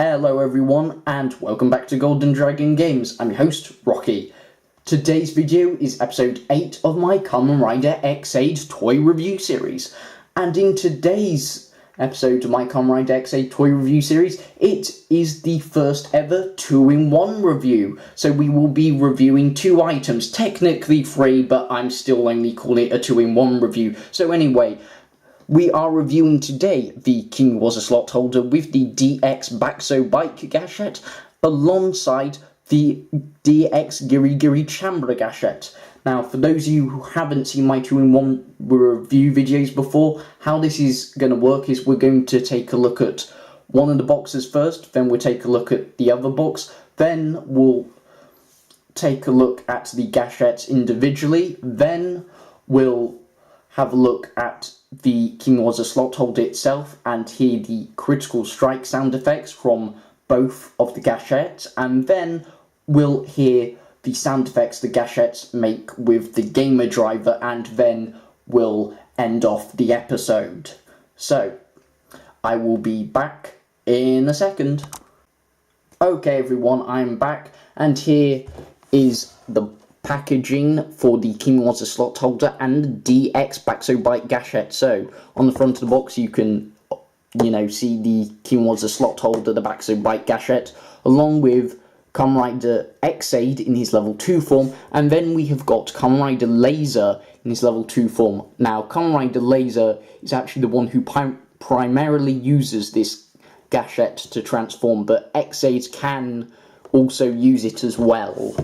Hello everyone and welcome back to Golden Dragon Games. I'm your host, Rocky. Today's video is episode 8 of my Kamen Rider Ep.8 toy review series. And in today's episode of my Kamen Rider Ep.8 toy review series, it is the first ever 2-in-1 review. So we will be reviewing 2 items, technically 3, but I'm still only calling it a 2-in-1 review. So anyway, we are reviewing today the kimewza slot holder with the DX bakusou bike gashat alongside the DX giri chambara gashat. Now, for those of you who haven't seen my 2-in-1 review videos before, how this is going to work is we're going to take a look at one of the boxes first, then we'll take a look at the other box, then we'll take a look at the gashets individually, then we'll have a look at the kimewza slot holder itself and hear the critical strike sound effects from both of the gashets, and then we'll hear the sound effects the gashets make with the gamer driver, and then we'll end off the episode. So, I will be back in a second. Okay everyone, I'm back, and here is the packaging for the kimewza slot holder and the DX bakusou bike gashat. So on the front of the box you can, see the kimewza slot holder, the bakusou bike gashat, along with Kamen Rider Ep.8 in his level 2 form, and then we have got Kamen Rider Laser in his level 2 form. Now Kamen Rider Laser is actually the one who primarily uses this gashat to transform, but Ep.8 can also use it as well.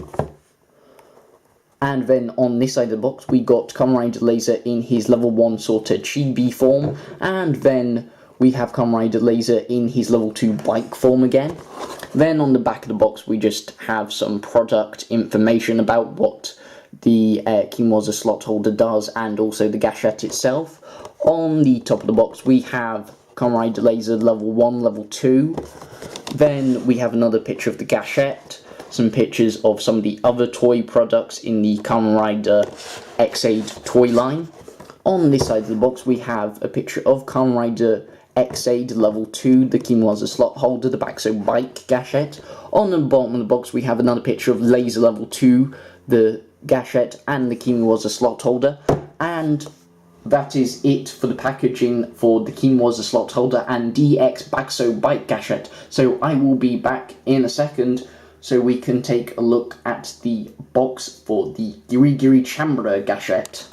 And then on this side of the box we got Kamen Rider Laser in his level 1 sort of chibi form, and then we have Kamen Rider Laser in his level 2 bike form again. Then on the back of the box we just have some product information about what the kimewza slot holder does and also the gashat itself. On the top of the box we have Kamen Rider Laser level 1, level 2. Then we have another picture of the gashat, some pictures of some of the other toy products in the Kamen Rider Ep.8 toy line. On this side of the box we have a picture of Kamen Rider Ep.8 level 2, the kimewza slot holder, the bakusou bike gashat. On the bottom of the box we have another picture of Laser level 2, the gashat and the kimewza slot holder. And that is it for the packaging for the kimewza slot holder and DX bakusou bike gashat. So I will be back in a second so we can take a look at the box for the giri chambara gashat.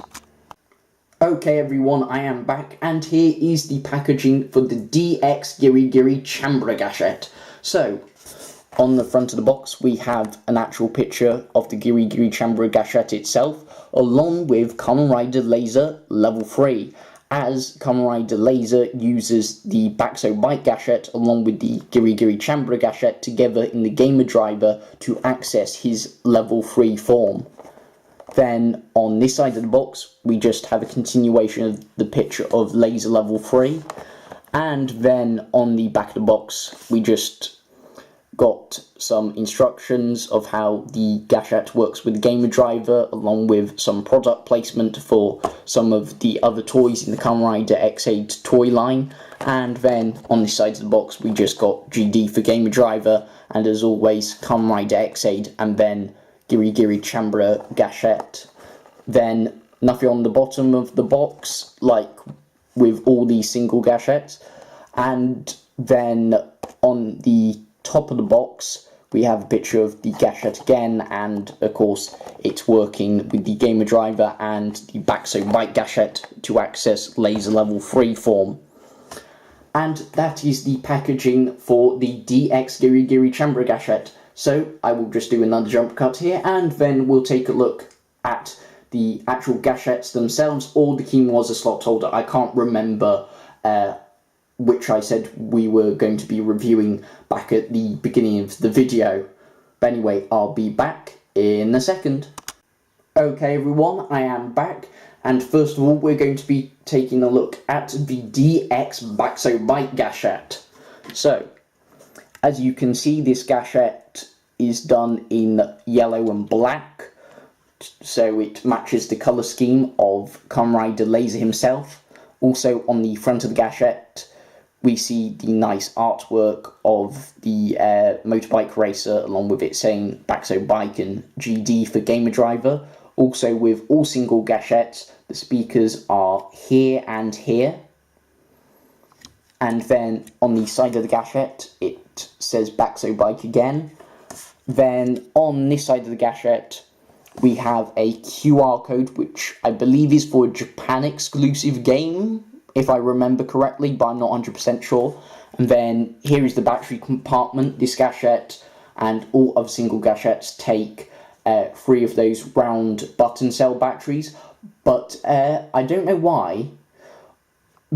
Okay everyone, I am back, and here is the packaging for the DX giri chambara gashat. So, on the front of the box we have an actual picture of the giri chambara gashat itself, along with Kamen Rider Laser level 3, as Kamen Rider Laser uses the bakusou bike gashat along with the giri chambara gashat together in the gamer driver to access his level 3 form. Then on this side of the box we just have a continuation of the picture of Laser level 3, and then on the back of the box we just got some instructions of how the gashat works with the gamer driver, along with some product placement for some of the other toys in the Kamen Rider Ep.8 toy line. And then on this side of the box we just got GD for gamer driver, and as always Kamen Rider Ep.8 and then giri chambara gashat. Then nothing on the bottom of the box like with all these single gashets, and then on the top of the box we have a picture of the gashat again, and of course it's working with the gamer driver and the bakusou bike gashat to access Laser level 3 form. And that is the packaging for the DX giri chambara gashat. So I will just do another jump cut here, and then we'll take a look at the actual gashets themselves, or the kimewza slot holder. I can't remember which I said we were going to be reviewing back at the beginning of the video. But anyway, I'll be back in a second. Okay everyone, I am back, and first of all we're going to be taking a look at the DX bakusou bike gashat. So, as you can see, this gashat is done in yellow and black, so it matches the colour scheme of Kamen Rider Laser himself. Also on the front of the gashat we see the nice artwork of the motorbike racer, along with it saying bakusou bike and GD for gamer driver. Also with all single gashettes, the speakers are here and here. And then on the side of the gashette, it says bakusou bike again. Then on this side of the gashette, we have a QR code, which I believe is for a Japan exclusive game, if I remember correctly, but I'm not 100% sure. And then here is the battery compartment. This gashette and all other single gashettes take 3 of those round button cell batteries, but I don't know why.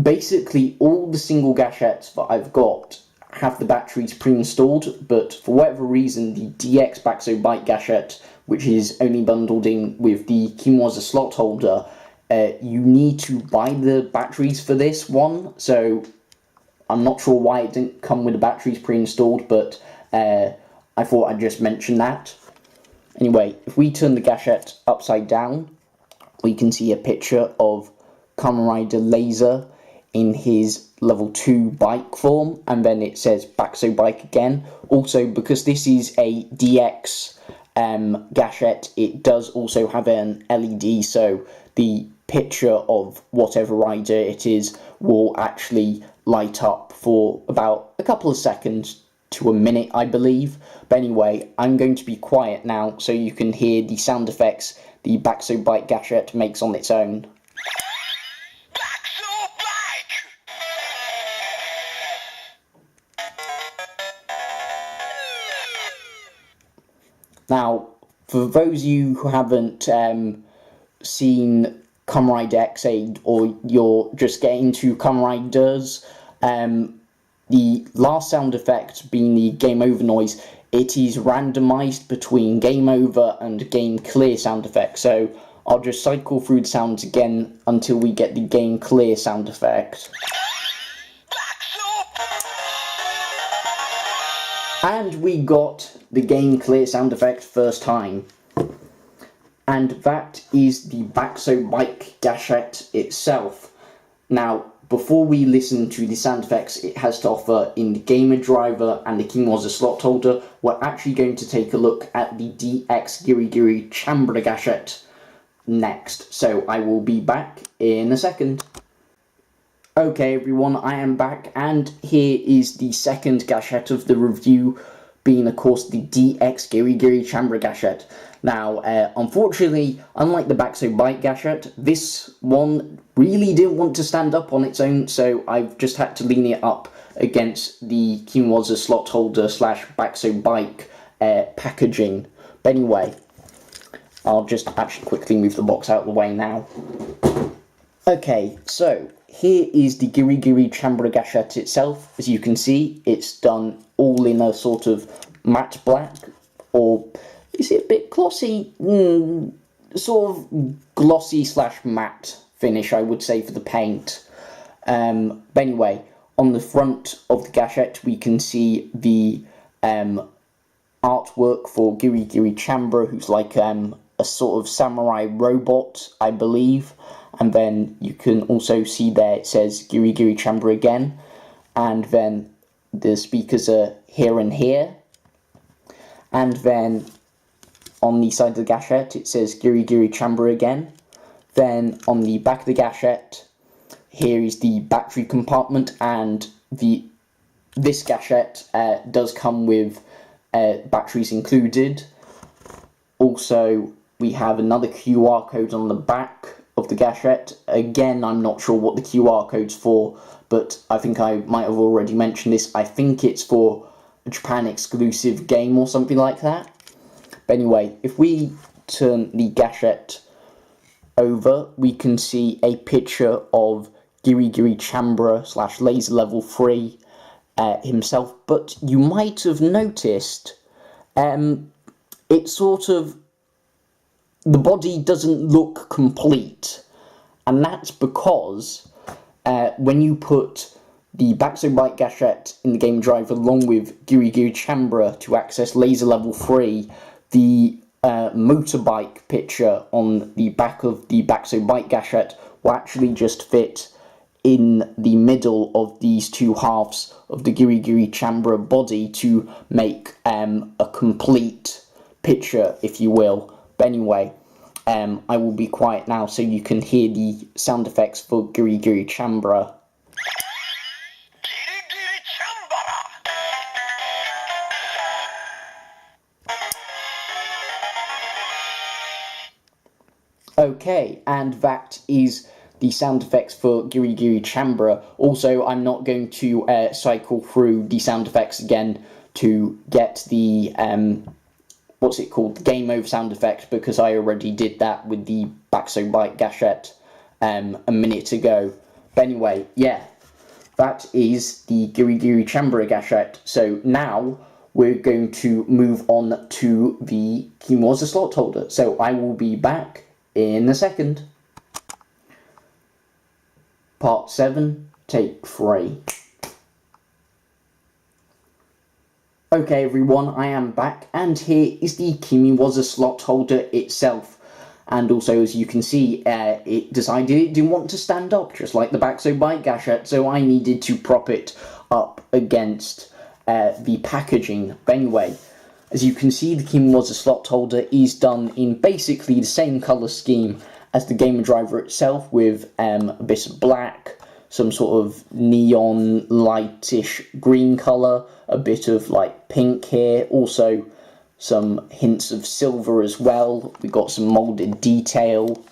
Basically, all the single gashettes that I've got have the batteries pre-installed, but for whatever reason, the DX bakusou bike gashette, which is only bundled in with the kimewza slot holder, you need to buy the batteries for this one, so I'm not sure why it didn't come with the batteries pre-installed, but I thought I'd just mention that. Anyway, if we turn the gashette upside down, we can see a picture of Kamen Rider Laser in his level 2 bike form, and then it says bakusou bike again. Also, because this is a DX gashette, it does also have an LED, so the picture of whatever rider it is will actually light up for about a couple of seconds to a minute, I believe. But anyway, I'm going to be quiet now so you can hear the sound effects the bakusou bike gashette makes on its own. Now, for those of you who haven't seen Kamen Rider Ep.8, or you're just getting into Kamen Riders, the last sound effect being the game over noise, it is randomized between game over and game clear sound effects. So I'll just cycle through the sounds again until we get the game clear sound effect. And we got the game clear sound effect first time. And that is the bakusou bike gashette itself. Now, before we listen to the sound effects it has to offer in the gamer driver and the kimewza slot holder, we're actually going to take a look at the DX giri chambara gashette next. So I will be back in a second. Okay everyone, I am back, and here is the second gashette of the review, being of course the DX giri chambara gashette. Now, unfortunately, unlike the bakusou bike gashette, this one really didn't want to stand up on its own, so I've just had to lean it up against the kimewza slot holder / bakusou bike packaging. But anyway, I'll just actually quickly move the box out of the way now. Okay, so here is the giri chambara gashette itself. As you can see, it's done all in a sort of matte black, or is it a bit glossy? Sort of glossy / matte finish, I would say, for the paint. But anyway, on the front of the gashette, we can see the artwork for giri chambara, who's like a sort of samurai robot, I believe. And then you can also see there it says giri chambara again. And then the speakers are here and here. And then on the side of the gashette it says giri chambara again. Then on the back of the gashette, here is the battery compartment, and this gashette does come with batteries included. Also, we have another QR code on the back of the gashette. Again, I'm not sure what the QR code's for, but I think I might have already mentioned this. I think it's for a Japan exclusive game or something like that. But anyway, if we turn the gashette over, we can see a picture of giri chambara / laser level 3 himself. But you might have noticed it's sort of, the body doesn't look complete, and that's because when you put the bakusou bike gashette in the game driver along with giri chambara to access laser level 3, the motorbike picture on the back of the bakusou bike gashette will actually just fit in the middle of these two halves of the giri chambara body to make a complete picture, if you will. But anyway, I will be quiet now so you can hear the sound effects for giri chambara. Okay, and that is the sound effects for giri chambara. Also, I'm not going to cycle through the sound effects again to get the what's it called, the game over sound effect, because I already did that with the bakusou bite gashat a minute ago. But anyway, yeah, that is the giri chambara gashat. So now we're going to move on to the kimewza slot holder. So I will be back in a second. Part 7, take 3. Okay everyone, I am back, and here is the kimewza slot holder itself. And also, as you can see, it decided it didn't want to stand up, just like the bakusou bite gashat, so I needed to prop it up against the packaging. But anyway, as you can see, the kimewza slot holder is done in basically the same colour scheme as the gamer driver itself, with a bit of black, some sort of neon lightish green colour, a bit of like pink here, also some hints of silver as well. We got some moulded detail,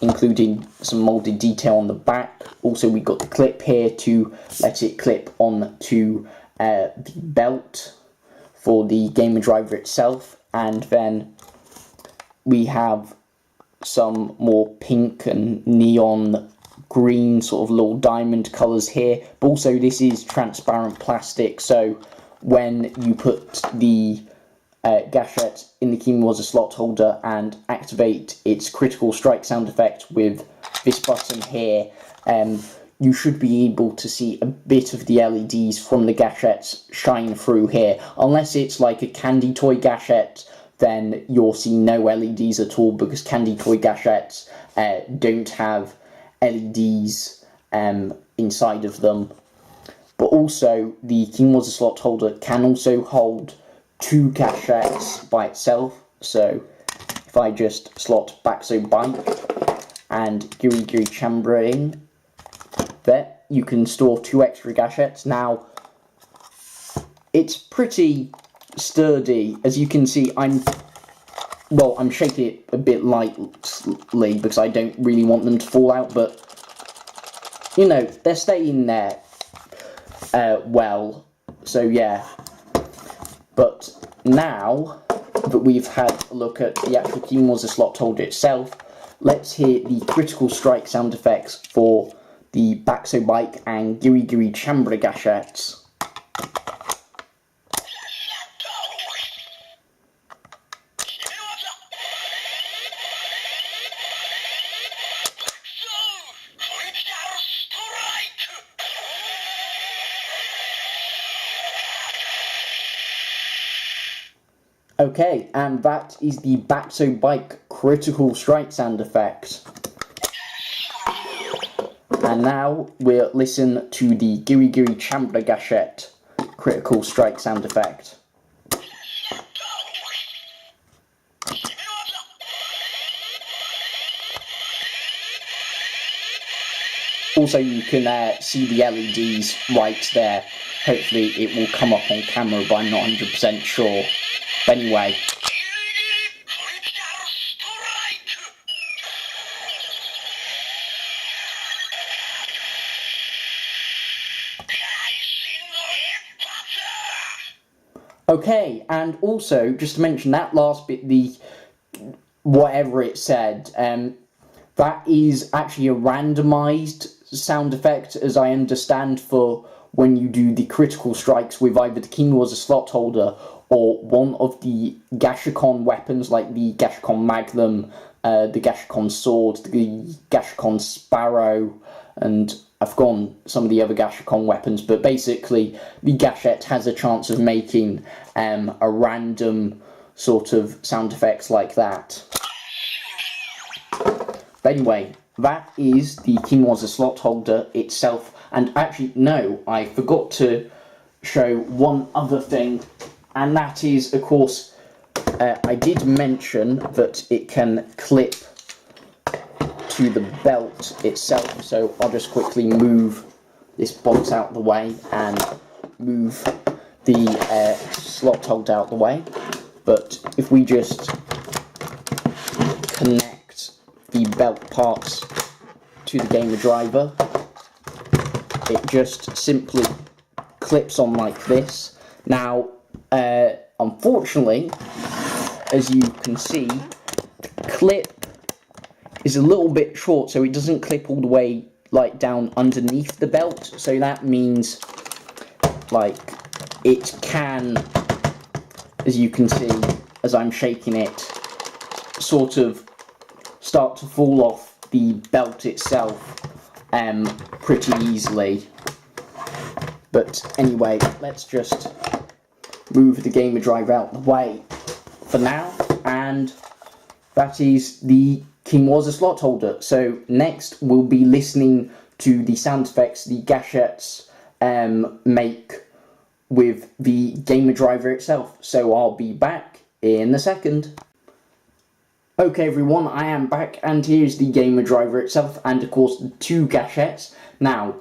including some moulded detail on the back. Also we got the clip here to let it clip onto the belt for the gamer driver itself, and then we have some more pink and neon green sort of little diamond colours here. But also this is transparent plastic, so when you put the gashat in the kimewza slot holder and activate its critical strike sound effect with this button here, you should be able to see a bit of the LEDs from the gashets shine through here. Unless it's like a candy toy gashat, then you'll see no LEDs at all, because candy toy gashets don't have LEDs inside of them. But also, the kimewza slot holder can also hold 2 gashets by itself. So, if I just slot bakusou bite and giri chambara in, there, you can store 2 extra gashets. Now, it's pretty sturdy. As you can see, I'm shaking it a bit lightly because I don't really want them to fall out, but you know, they're staying there well, so yeah. But now that we've had a look at the actual kimewza slot holder itself, let's hear the critical strike sound effects for the bakusou bite and giri chambara gashats. Okay, and that is the bakusou bite critical strike sound effect. And now we'll listen to the giri chambara gashat critical strike sound effect. Also, you can see the LEDs right there. Hopefully it will come up on camera, but I'm not 100% sure. But anyway. Okay, and also, just to mention that last bit, the whatever it said, that is actually a randomized sound effect, as I understand, for when you do the critical strikes with either the kimewza slot holder or one of the Gashikon weapons, like the Gashikon Magnum, the Gashikon Sword, the Gashikon Sparrow, and I've forgotten some of the other Gashikon weapons, but basically the gashet has a chance of making a random sort of sound effects like that. But anyway, that is the kimewza slot holder itself. And actually, no, I forgot to show one other thing, and that is, of course, I did mention that it can clip to the belt itself, so I'll just quickly move this box out the way and move the slot holder out the way. But if we just connect the belt parts to the gamer driver, it just simply clips on like this. Now, unfortunately, as you can see, the clip is a little bit short, so it doesn't clip all the way like down underneath the belt. So that means like it can, as you can see, as I'm shaking it, sort of start to fall off the belt itself pretty easily. But anyway, let's just move the gamer driver out the way for now, and that is the kimewza slot holder. So next we'll be listening to the sound effects the gashets make with the gamer driver itself. So I'll be back in a second. Okay everyone, I am back, and here's the gamer driver itself, and of course the two gashets. Now,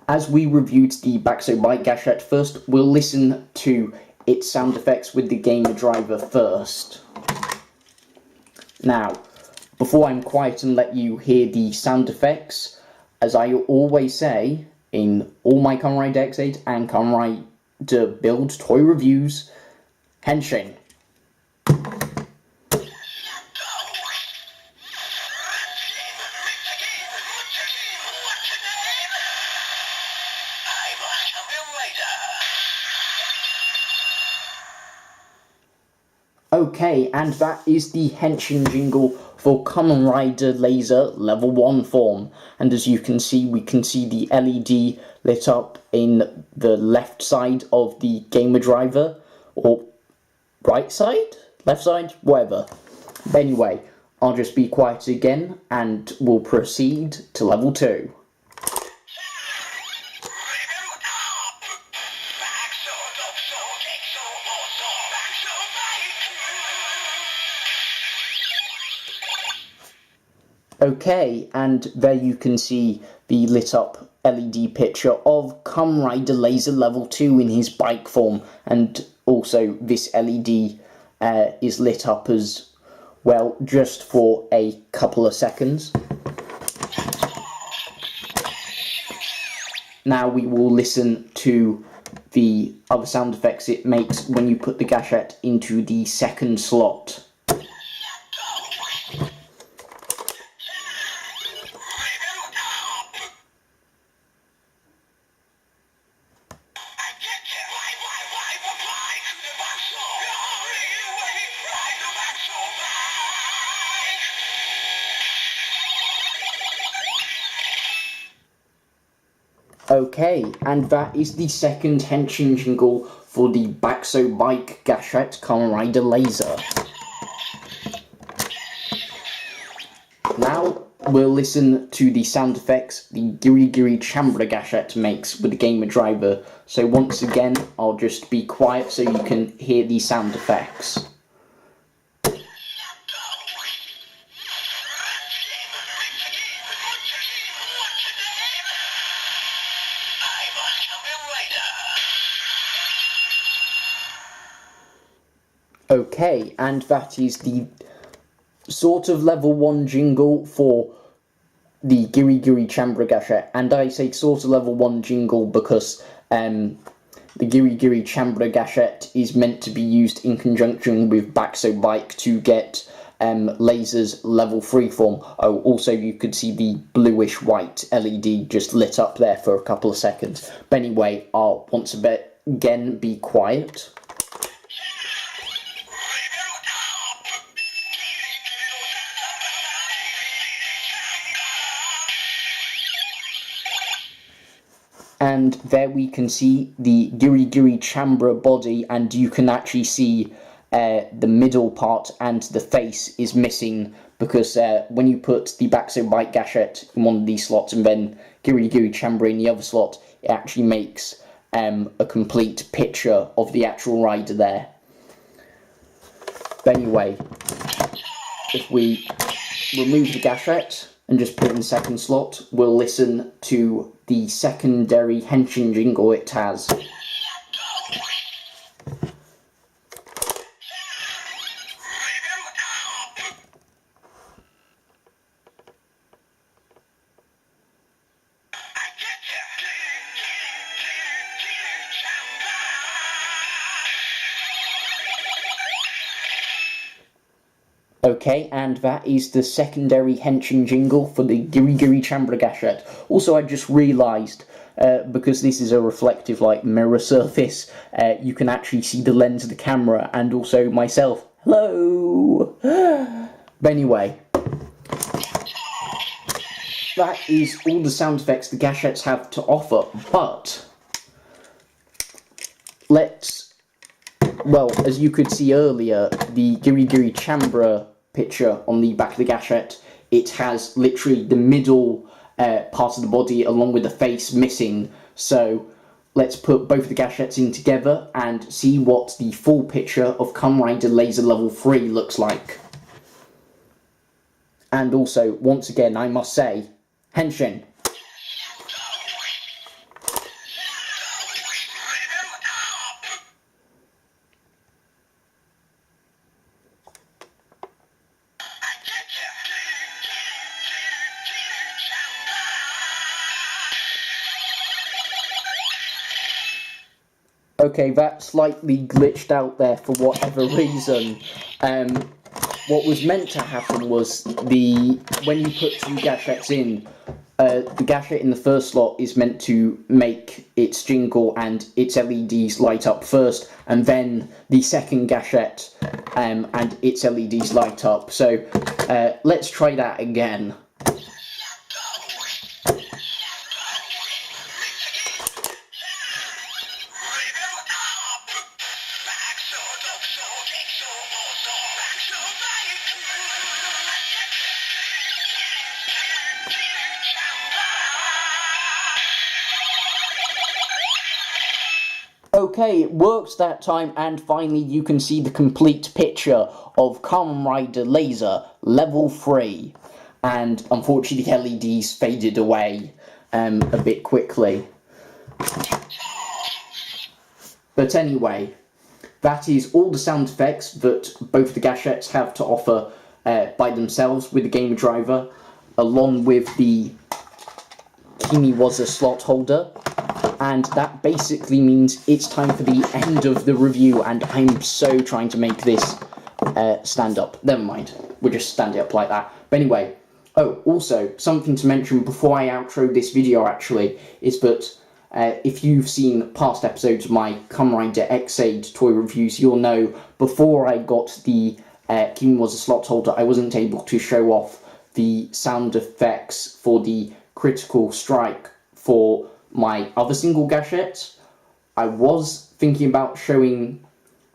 as we reviewed the bakusou bike gashat first, we'll listen to its sound effects with the gamer driver first. Now, before I'm quiet and let you hear the sound effects, as I always say in all my Kamen Rider Ep.8 and Kamen Rider Build toy reviews, henshin. Okay, and that is the henshin jingle for Kamen Rider Laser Level 1 form. And as you can see, we can see the LED lit up in the left side of the gamer driver, or right side? Left side? Whatever. But anyway, I'll just be quiet again, and we'll proceed to Level 2. Okay, and there you can see the lit up LED picture of Kamen Rider Laser Level 2 in his bike form, and also this LED is lit up as well just for a couple of seconds. Now we will listen to the other sound effects it makes when you put the gashat into the second slot. Okay, and that is the second henshin jingle for the bakusou bike gashat Kamen Rider Laser. Now we'll listen to the sound effects the giri chambara gashat makes with the gamer driver. So once again, I'll just be quiet so you can hear the sound effects. Okay, and that is the sort of level 1 jingle for the giri chambara gashat, and I say sort of level 1 jingle because the giri chambara gashat is meant to be used in conjunction with bakusou bike to get Laser's level 3 form. Oh, also you could see the bluish white LED just lit up there for a couple of seconds. But anyway, I'll once again be quiet. And there we can see the giri chambara body, and you can actually see the middle part and the face is missing, because when you put the bakusou bike gashat in one of these slots and then giri chambara in the other slot, it actually makes a complete picture of the actual rider there. But anyway, if we remove the gashat and just put it in the second slot, we'll listen to the secondary henshin jingle it has. Okay, and that is the secondary henshin jingle for the giri chambara gashat. Also, I just realised, because this is a reflective like mirror surface, you can actually see the lens of the camera and also myself. Hello! But anyway, that is all the sound effects the gashats have to offer, but well, as you could see earlier, the giri chambara picture on the back of the gashat, it has literally the middle part of the body along with the face missing. So let's put both of the gashats in together and see what the full picture of Kamen Rider Laser Level 3 looks like. And also, once again, I must say, henshin. Okay, that slightly glitched out there for whatever reason. What was meant to happen was when you put two gashats in, the gashat in the first slot is meant to make its jingle and its LEDs light up first, and then the second gashat and its LEDs light up. So let's try that again. Okay, it works that time, and finally you can see the complete picture of Kamen Rider Laser Level 3. And unfortunately the LEDs faded away a bit quickly. But anyway, that is all the sound effects that both the gashats have to offer by themselves with the game driver, along with the kimewza slot holder. And that basically means it's time for the end of the review, and I'm so trying to make this stand up. Never mind, we'll just stand it up like that. But anyway, oh, also, something to mention before I outro this video actually, is that if you've seen past episodes of my Kamen Rider Ep.8 toy reviews, you'll know before I got the kimewza slot holder, I wasn't able to show off the sound effects for the critical strike for my other single gashat. I was thinking about showing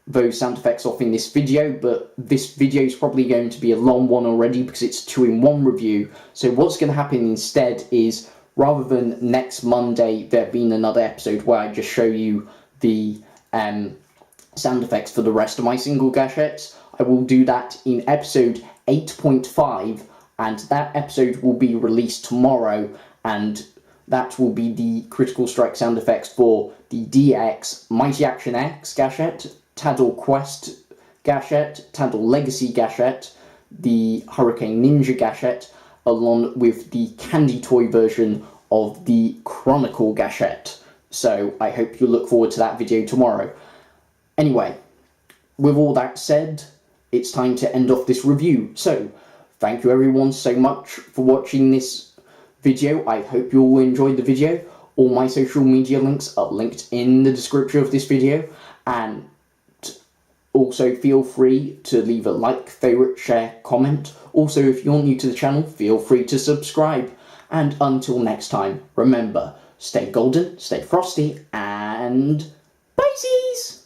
those sound effects off in this video, but this video is probably going to be a long one already because it's a 2-in-1 review. So what's going to happen instead is, rather than next Monday there being another episode where I just show you the sound effects for the rest of my single gashats, I will do that in episode 8.5, and that episode will be released tomorrow, and that will be the critical strike sound effects for the DX Mighty Action X gashat, Tadal Quest gashat, Tadal Legacy gashat, the Hurricane Ninja gashat, along with the candy toy version of the Chronicle gashat. So I hope you look forward to that video tomorrow. Anyway, with all that said, it's time to end off this review. So thank you everyone so much for watching this video. I hope you all enjoyed the video. All my social media links are linked in the description of this video, and also feel free to leave a like, favourite, share, comment. Also, if you're new to the channel, feel free to subscribe. And until next time, remember, stay golden, stay frosty, and bye-sies!